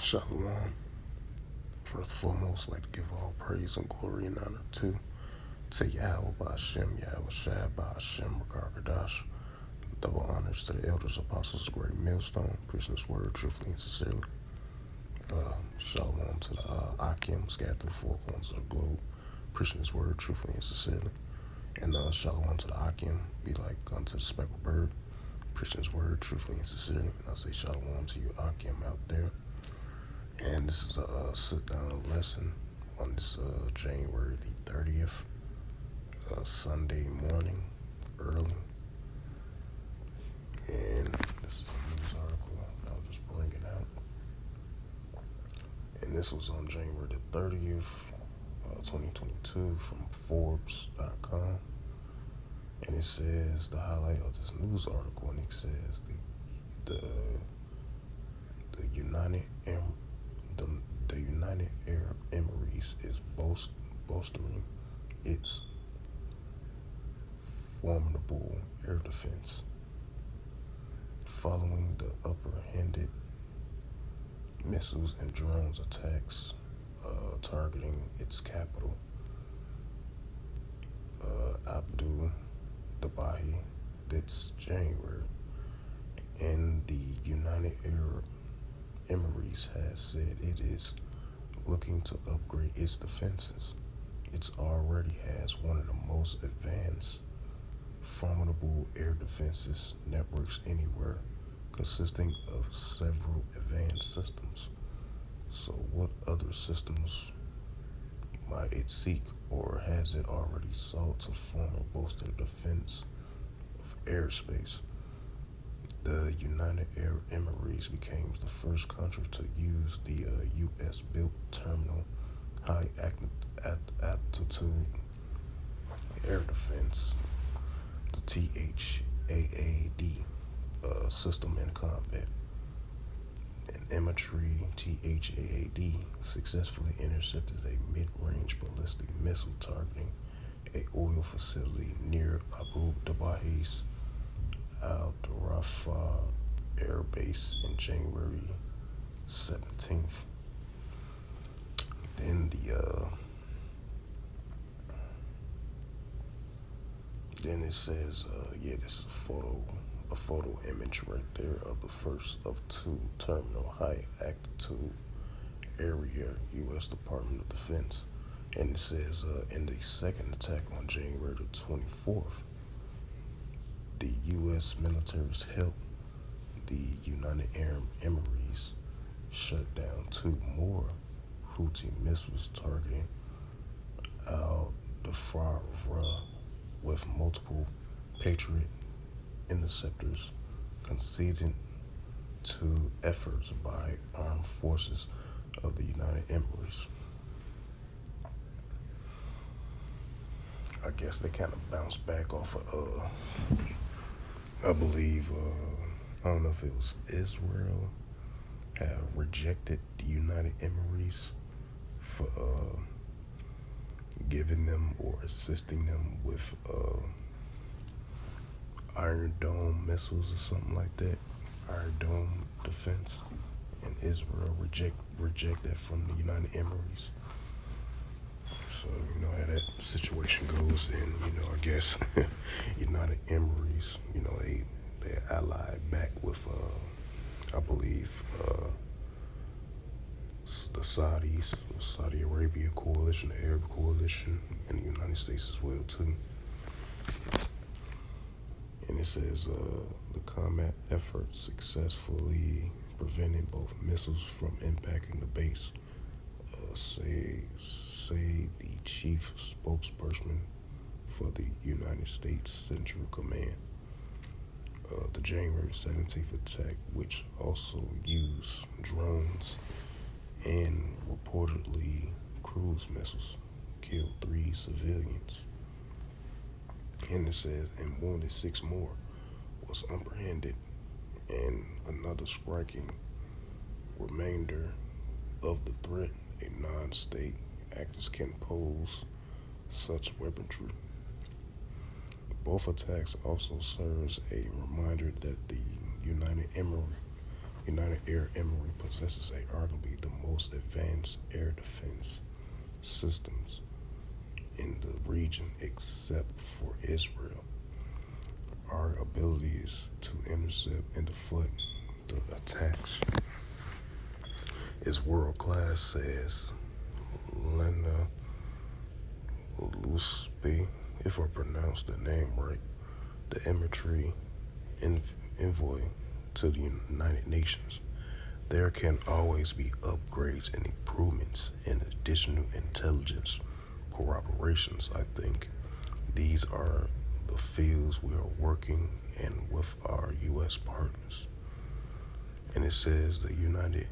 Shalom. First and foremost, I'd like to give all praise and glory and honor to Yahweh Ba'Shem, Yahweh Shai Ba'Shem, Rakar Double honors to the elders, apostles, great millstone, preaching his word truthfully and sincerely. Shalom to the Akim, scattered through four corners of the globe, preaching his word truthfully and sincerely. And shalom to the Akim, be like unto the speckled bird, preaching his word truthfully and sincerely. And I say shalom to you Akim out there. And this is a sit-down lesson on this January the 30th, Sunday morning, early. And this is a news article I'll just bring it out. And this was on January the 30th, 2022 from Forbes.com. And it says, the highlight of this news article, and it says the United Arab Emirates is bolstering its formidable air defense following the upper-handed missiles and drones attacks targeting its capital, Abu Dhabi, this January. And the United Arab Emirates has said it is looking to upgrade its defenses. It already has one of the most advanced, formidable air defenses networks anywhere, consisting of several advanced systems. So what other systems might it seek, or has it already sought to form or bolster defense of airspace? The United Arab Emirates became the first country to use the U.S.-built terminal high altitude air defense, the THAAD system in combat. An imagery THAAD successfully intercepted a mid-range ballistic missile targeting a oil facility near Abu Dhabi's Al Rafah Air Base in January 17th. Then then it says, this is a photo image right there of the first of two terminal high altitude area U.S. Department of Defense. And it says, in the second attack on January the 24th, the U.S. military's help the United Arab Emirates shut down two more Houthi missiles targeting Al Rafah with multiple Patriot interceptors, conceding to efforts by armed forces of the United Emirates. I guess they kind of bounced back off of, I believe, I don't know if it was Israel have rejected the United Emirates for giving them or assisting them with Iron Dome missiles or something like that, Iron Dome defense, and Israel reject that from the United Emirates. So you know how that situation goes, and I guess United Emirates, they're allied back with I believe the Saudis, the Saudi Arabia coalition, the Arab coalition, and the United States as well too. And it says the combat effort successfully prevented both missiles from impacting the base. Say the chief spokesperson for the United States Central Command. The January 17th attack, which also used drones and reportedly cruise missiles, killed 3 civilians. And it says, and wounded 6 more, was apprehended, and another striking remainder of the threat a non-state actors can pose such weaponry. Both attacks also serves a reminder that the United United Arab Emirates possesses arguably the most advanced air defense systems in the region except for Israel. Our abilities to intercept and deflect the attacks is world class, says Lena Lusby, if I pronounce the name right, the Emirati envoy to the United Nations. There can always be upgrades and improvements and additional intelligence corroborations. I think these are the fields we are working in with our U.S. partners. And it says the United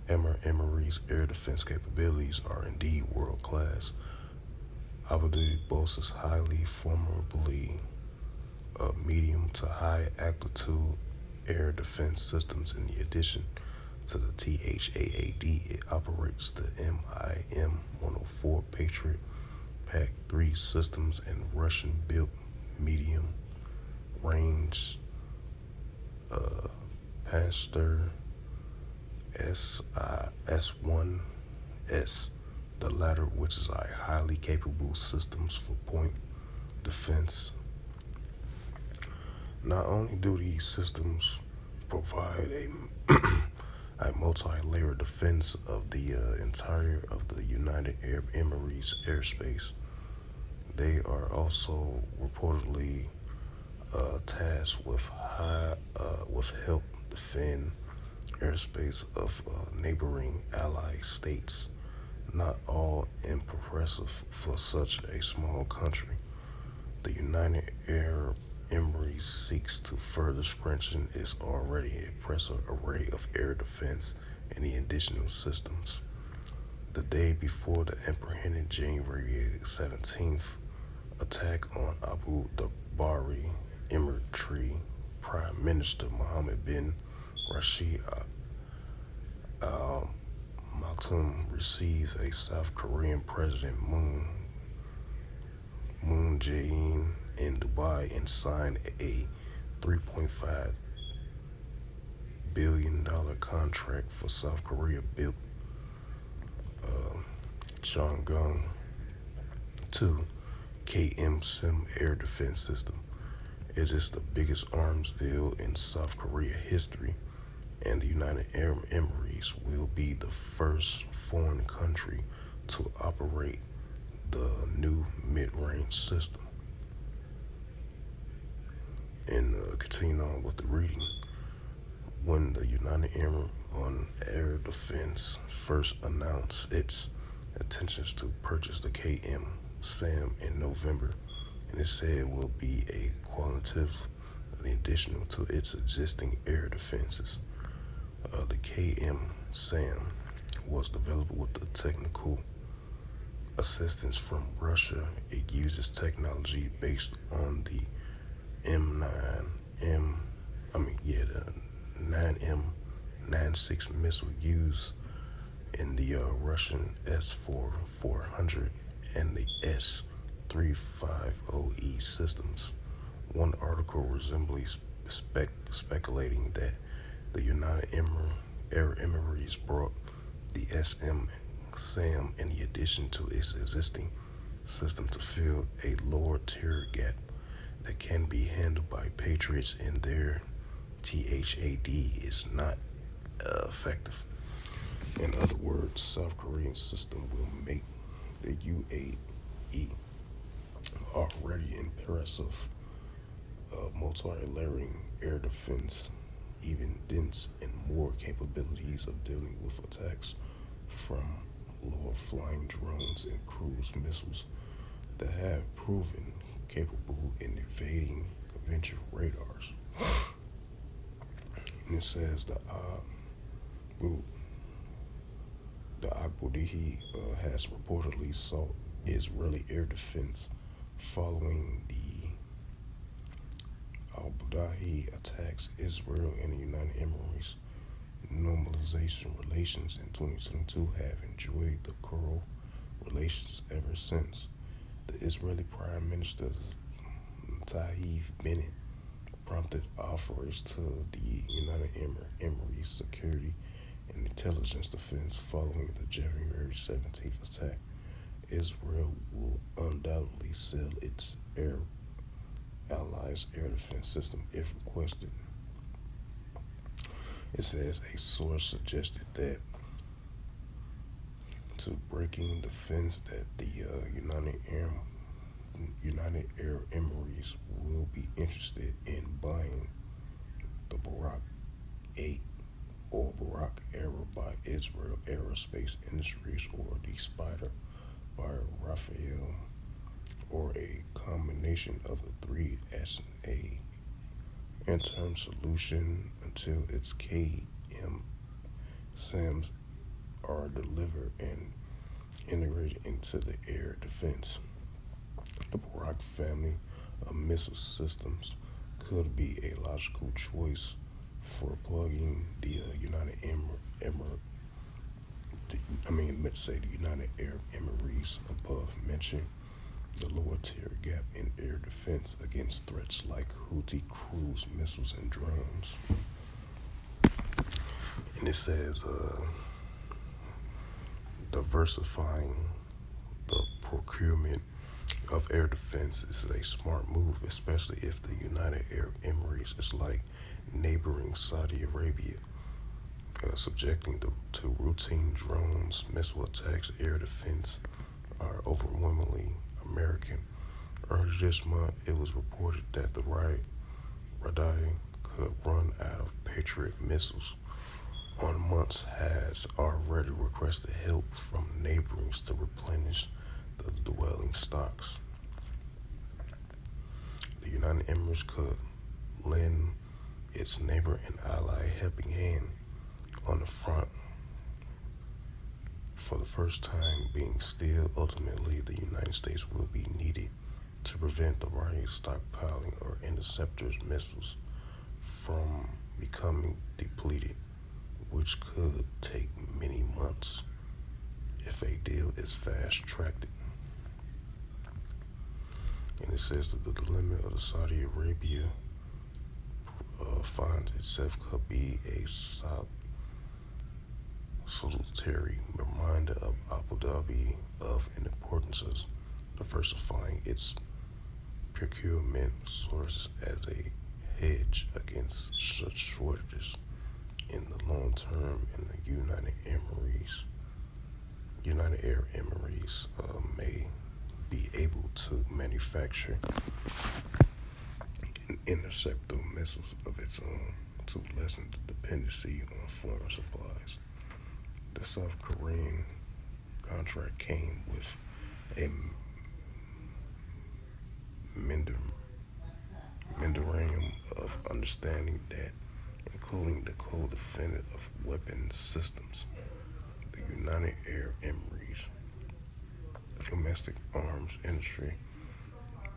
Emirates air defense capabilities are indeed world class. Abu Dhabi boasts highly formidably medium to high altitude air defense systems. In addition to the THAAD, it operates the MIM-104 Patriot PAC-3 systems and Russian-built medium-range Pasteur S1S, the latter which is a highly capable systems for point defense. Not only do these systems provide a multi-layer defense of the entire of the United Arab Emirates airspace, they are also reportedly tasked with help defend airspace of neighboring allied states. Not all impressive for such a small country. The United Arab Emirates seeks to further strengthen its already impressive array of air defense and the additional systems. The day before the apprehended January 17th attack on Abu Dhabi, Emirati Prime Minister Mohammed bin Rashid Al Maktoum received a South Korean President Moon Jae-in in Dubai and signed a $3.5 billion contract for South Korea-built Chang'e 2 KM-SIM air defense system. It is the biggest arms deal in South Korea history, and the United Arab Emirates will be the first foreign country to operate the new mid-range system. And continuing on with the reading, when the United Arab on Air Defense first announced its intentions to purchase the KM-SAM in November, and it said it will be a qualitative additional to its existing air defenses. The KM-SAM was developed with the technical assistance from Russia. It uses technology based on the the 9M96 missile used in the Russian S-400 and the S-350E systems. One article resembling speculating that the United Arab Emirates brought the SM-SAM in addition to its existing system to fill a lower tier gap that can be handled by patriots in their THAD is not effective. In other words, South Korean system will make the UAE already impressive multi-layering air defense even dense and more capabilities of dealing with attacks from lower flying drones and cruise missiles that have proven capable in evading conventional radars. And it says the Abu Dhabi has reportedly sought Israeli air defense following the Abu Dhabi attacks. Israel and the United Emirates normalization relations in 2022 have enjoyed the cordial relations ever since. The Israeli Prime Minister Tayyip Bennett prompted offers to the United Emirates Security and Intelligence Defense following the January 17th attack. Israel will undoubtedly sell its allies' air defense system if requested. It says a source suggested that to breaking the fence that the United Arab Emirates will be interested in buying the Barak 8 or Barak Aero by Israel Aerospace Industries or the Spider by Rafael or a combination of the three as a interim solution until its KM SAMs are delivered and integrated into the air defense. The Barak family of missile systems could be a logical choice for plugging the United let's say the United Arab Emirates above mentioned the lower tier gap in air defense against threats like Houthi cruise missiles and drones. And it says diversifying the procurement of air defense is a smart move, especially if the United Arab Emirates is like neighboring Saudi Arabia, subjecting to routine drones, missile attacks. Air defense are overwhelmingly American. Earlier this month, it was reported that the Radai could run out of Patriot missiles. On months has already requested help from neighbors to replenish the dwelling stocks. The United Emirates could lend its neighbor and ally a helping hand on the front for the first time being still. Ultimately, the United States will be needed to prevent the rising stockpiling or interceptors missiles from becoming depleted, which could take many months if a deal is fast-tracked. And it says that the dilemma of the Saudi Arabia finds itself could be a salutary reminder of Abu Dhabi of an importance of diversifying its procurement sources as a hedge against such shortages in the long term. In the United Arab Emirates may be able to manufacture and interceptor missiles of its own to lessen the dependency on foreign supplies. The South Korean contract came with a memorandum of understanding that including the co-defendant of weapons systems. The United Arab Emirates domestic arms industry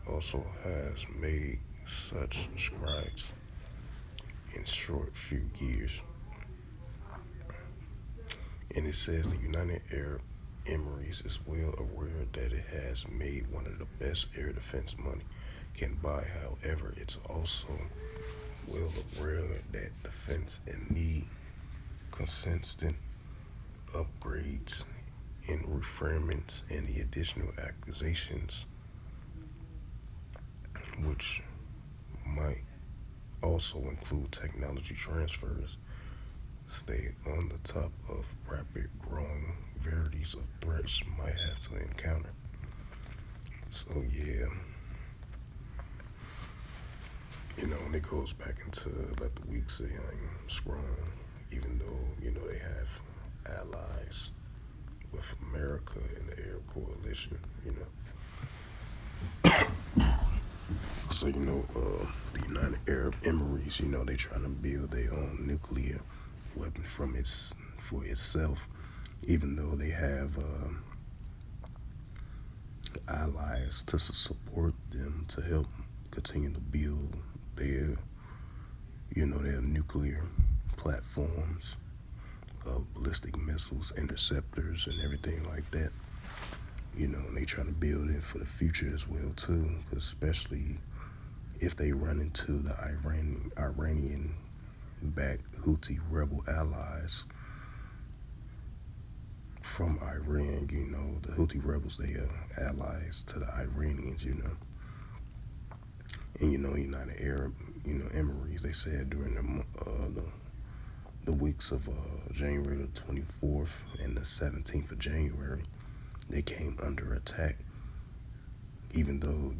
also has made such strides in short few years. And it says the United Arab Emirates is well aware that it has made one of the best air defense money can buy. However, it's also well aware that defense and need consistent upgrades and refinements and the additional acquisitions, which might also include technology transfers, stay on the top of rapid growing varieties of threats might have to encounter. So yeah, and it goes back into let the weak say I'm strong, even though, they have allies with America in the air coalition, So, the United Arab Emirates, they trying to build their own nuclear weapon for itself, even though they have allies to support them to help continue to build their nuclear platforms of ballistic missiles, interceptors, and everything like that. And they trying to build it for the future as well too, because especially if they run into the Iranian-backed Houthi rebel allies from Iran. The Houthi rebels, they are allies to the Iranians. And United Arab, Emirates, they said during the weeks of January the 24th and the 17th of January, they came under attack. Even though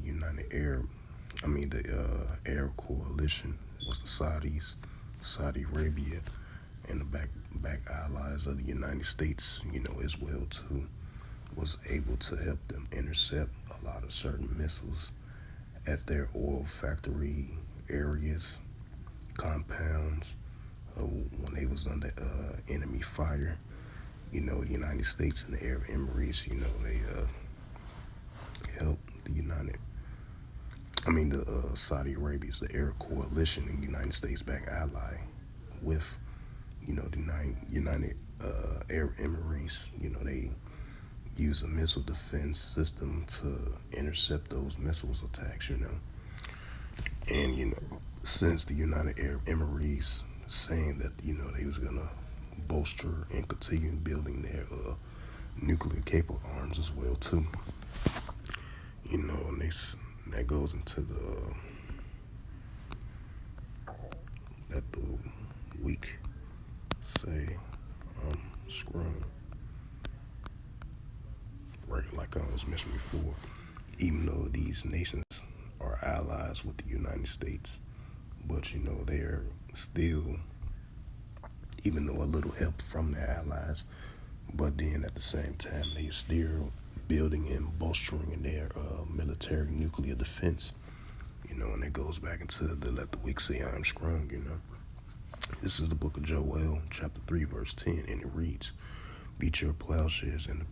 the Arab coalition was the Saudis, Saudi Arabia, and the back allies of the United States, as well too, was able to help them intercept a lot of certain missiles at their oil factory areas, compounds, when they was under enemy fire. The United States and the Arab Emirates, they helped the Saudi Arabia's, the Arab coalition, and United States back ally with, the United Arab Emirates. They use a missile defense system to intercept those missiles attacks. And since the United Arab Emirates saying that they was gonna bolster and continue building their nuclear capable arms as well too. And that goes into that the weak say scrum, right? Like I was mentioning before, even though these nations are allies with the United States, but they're still, even though a little help from their allies, but then at the same time they still building and bolstering in their military nuclear defense. And it goes back into the let the weak say I am strong. This is the book of Joel, chapter 3, verse 10, and it reads, beat your plowshares into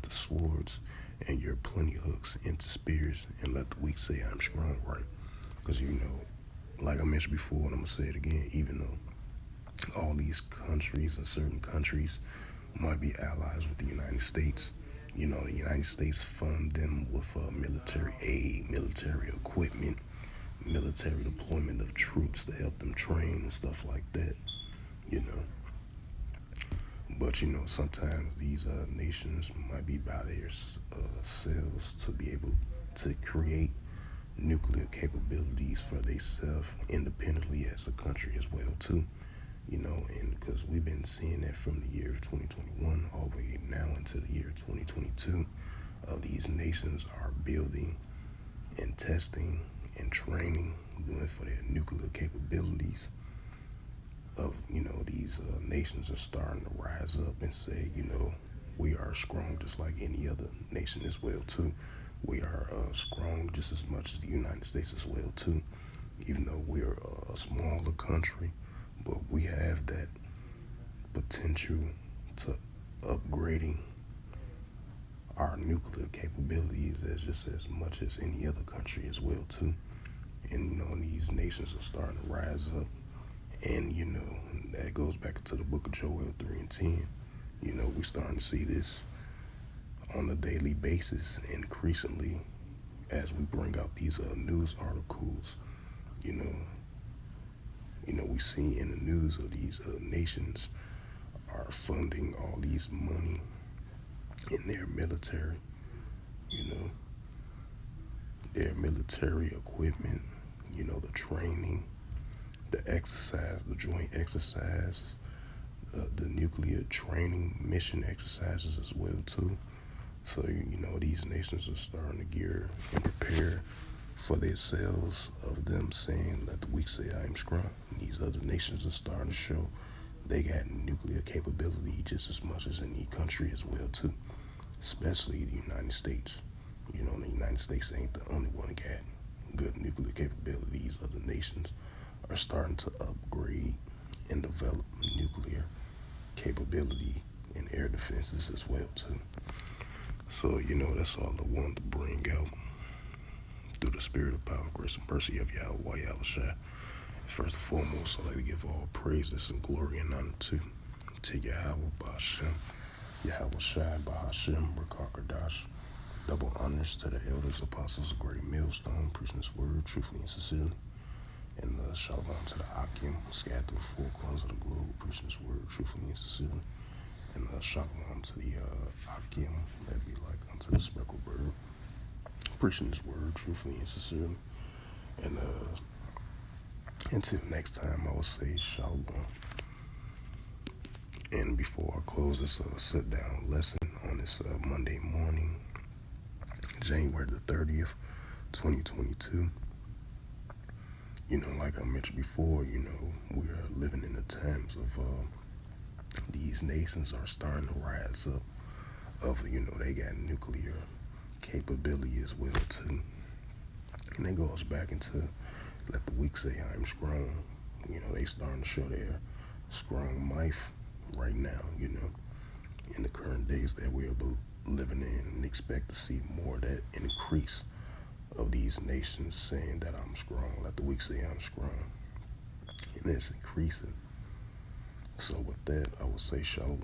swords and your plenty hooks into spears, and let the weak say I'm strong, right? Because like I mentioned before, and I'm gonna say it again, even though all these countries and certain countries might be allies with the United States, the United States fund them with military aid, military equipment, military deployment of troops to help them train and stuff like that. But sometimes these nations might be by themselves to be able to create nuclear capabilities for themselves independently as a country as well too. And because we've been seeing that from the year 2021 all the way now into the year 2022, these nations are building and testing and training, doing for their nuclear capabilities. Of these nations are starting to rise up and say, we are strong just like any other nation as well too. We are strong just as much as the United States as well too. Even though we're a smaller country, but we have that potential to upgrading our nuclear capabilities as just as much as any other country as well too. And these nations are starting to rise up. And that goes back to the book of Joel 3 and 10. We're starting to see this on a daily basis, increasingly, as we bring out these news articles. We see in the news of these nations are funding all these money in their military. Their military equipment. The training, the exercise, the joint exercise, the nuclear training mission exercises as well too. So these nations are starting to gear and prepare for themselves of them saying let the weak say I am strong. And these other nations are starting to show they got nuclear capability just as much as any country as well too, especially the United States. The United States ain't the only one that got good nuclear capabilities. Other nations are starting to upgrade and develop nuclear capability in air defenses as well too. So that's all I wanted to bring out through the spirit of power, grace, and mercy of Yahweh Yahushua. First and foremost, I'd like to give all praises and glory and honor to Yahweh Ba'ashem, Yahweh Shai Ba'ashem, Rakakadash. Double honors to the elders, apostles, great millstone, preaching His word truthfully and sincerely. And shalom to the Akim, scattered through the four corners of the globe, preaching His word truthfully and sincerely. And shalom to the Akim, that be like unto the speckled bird, preaching His word truthfully and sincerely. And until next time, I will say shalom. And before I close this sit-down lesson on this Monday morning, January the 30th, 2022, like I mentioned before, we are living in the times of these nations are starting to rise up of, they got nuclear capability as well too. And it goes back into let the weak say I'm strong. They starting to show their strong might right now, in the current days that we're living in, and expect to see more of that increase of these nations saying that I'm strong. Let the weak say I'm strong. And it's increasing. So with that, I will say shalom.